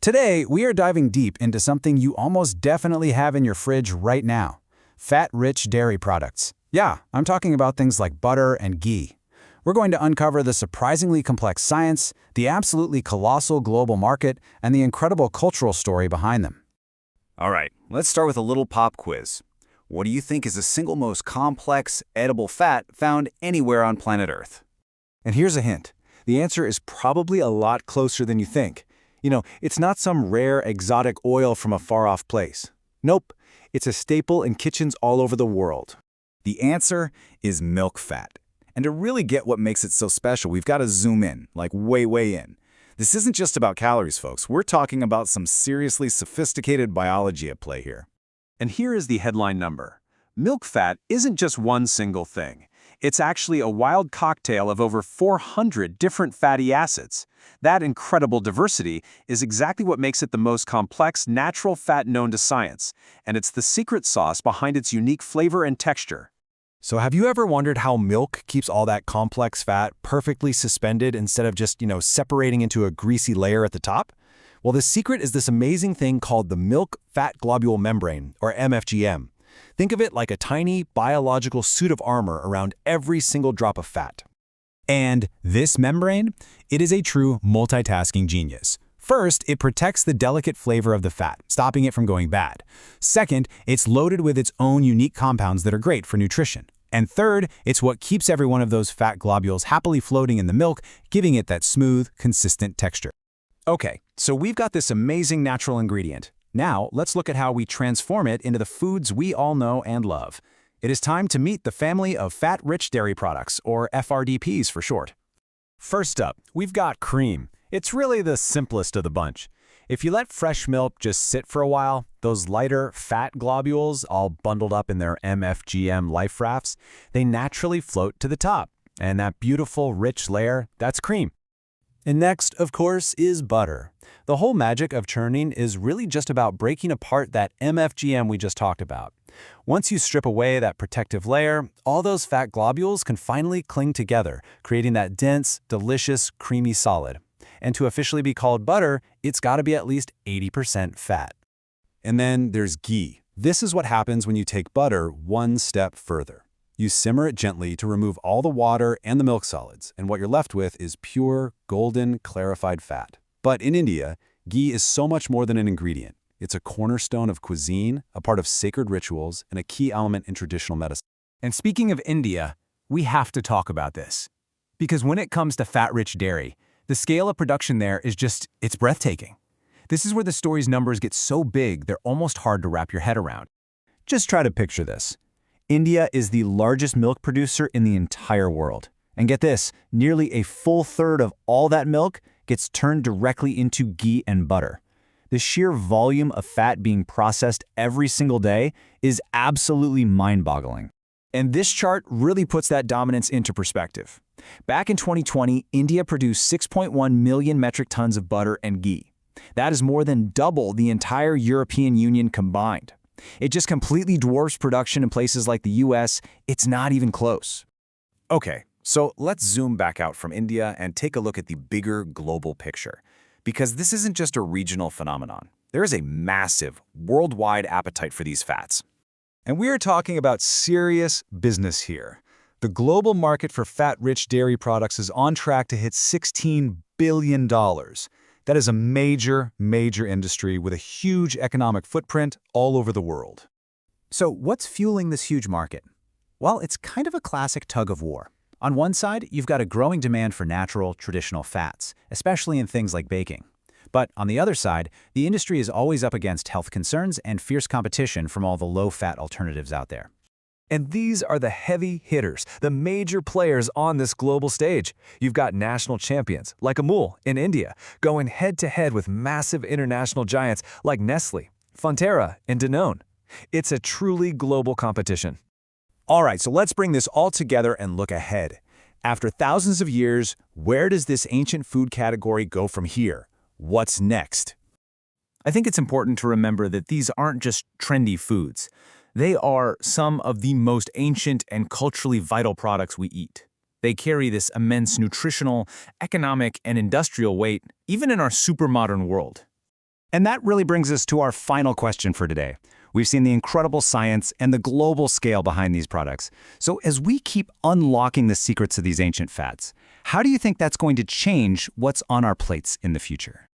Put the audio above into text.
Today, we are diving deep into something you almost definitely have in your fridge right now: fat-rich dairy products. Yeah, I'm talking about things like butter and ghee. We're going to uncover the surprisingly complex science, the absolutely colossal global market, and the incredible cultural story behind them. All right, let's start with a little pop quiz. What do you think is the single most complex, edible fat found anywhere on planet Earth? And here's a hint. The answer is probably a lot closer than you think. It's not some rare, exotic oil from a far-off place. Nope, it's a staple in kitchens all over the world. The answer is milk fat. And to really get what makes it so special, we've got to zoom in, like way in. This isn't just about calories, folks. We're talking about some seriously sophisticated biology at play here. And here is the headline number. Milk fat isn't just one single thing. It's actually a wild cocktail of over 400 different fatty acids. That incredible diversity is exactly what makes it the most complex natural fat known to science, and it's the secret sauce behind its unique flavor and texture. So have you ever wondered how milk keeps all that complex fat perfectly suspended instead of just, separating into a greasy layer at the top? Well, the secret is this amazing thing called the milk fat globule membrane, or MFGM. Think of it like a tiny biological suit of armor around every single drop of fat. And this membrane? It is a true multitasking genius. First, it protects the delicate flavor of the fat, stopping it from going bad. Second, it's loaded with its own unique compounds that are great for nutrition. And third, it's what keeps every one of those fat globules happily floating in the milk, giving it that smooth, consistent texture. Okay, so we've got this amazing natural ingredient. Now, let's look at how we transform it into the foods we all know and love. It is time to meet the family of fat-rich dairy products, or FRDPs for short. First up, we've got cream. It's really the simplest of the bunch. If you let fresh milk just sit for a while, those lighter fat globules, all bundled up in their MFGM life rafts, they naturally float to the top. And that beautiful, rich layer, that's cream. And next, of course, is butter. The whole magic of churning is really just about breaking apart that MFGM we just talked about. Once you strip away that protective layer, all those fat globules can finally cling together, creating that dense, delicious, creamy solid. And to officially be called butter, it's got to be at least 80% fat. And then there's ghee. This is what happens when you take butter one step further. You simmer it gently to remove all the water and the milk solids, and what you're left with is pure, golden, clarified fat. But in India, ghee is so much more than an ingredient. It's a cornerstone of cuisine, a part of sacred rituals, and a key element in traditional medicine. And speaking of India, we have to talk about this. Because when it comes to fat-rich dairy, the scale of production there is it's breathtaking. This is where the story's numbers get so big, they're almost hard to wrap your head around. Just try to picture this. India is the largest milk producer in the entire world. And get this, nearly a full third of all that milk gets turned directly into ghee and butter. The sheer volume of fat being processed every single day is absolutely mind-boggling. And this chart really puts that dominance into perspective. Back in 2020, India produced 6.1 million metric tons of butter and ghee. That is more than double the entire European Union combined. It just completely dwarfs production in places like the US. It's not even close. Okay, so let's zoom back out from India and take a look at the bigger global picture. Because this isn't just a regional phenomenon. There is a massive, worldwide appetite for these fats. And we are talking about serious business here. The global market for fat-rich dairy products is on track to hit $16 billion. That is a major industry with a huge economic footprint all over the world. So what's fueling this huge market? Well, it's kind of a classic tug of war. On one side, you've got a growing demand for natural, traditional fats, especially in things like baking. But on the other side, the industry is always up against health concerns and fierce competition from all the low-fat alternatives out there. And these are the heavy hitters, the major players on this global stage. You've got national champions, like Amul in India, going head-to-head with massive international giants like Nestle, Fonterra, and Danone. It's a truly global competition. All right, so let's bring this all together and look ahead. After thousands of years, where does this ancient food category go from here? What's next? I think it's important to remember that these aren't just trendy foods. They are some of the most ancient and culturally vital products we eat. They carry this immense nutritional, economic, and industrial weight, even in our super modern world. And that really brings us to our final question for today. We've seen the incredible science and the global scale behind these products. So as we keep unlocking the secrets of these ancient fats, how do you think that's going to change what's on our plates in the future?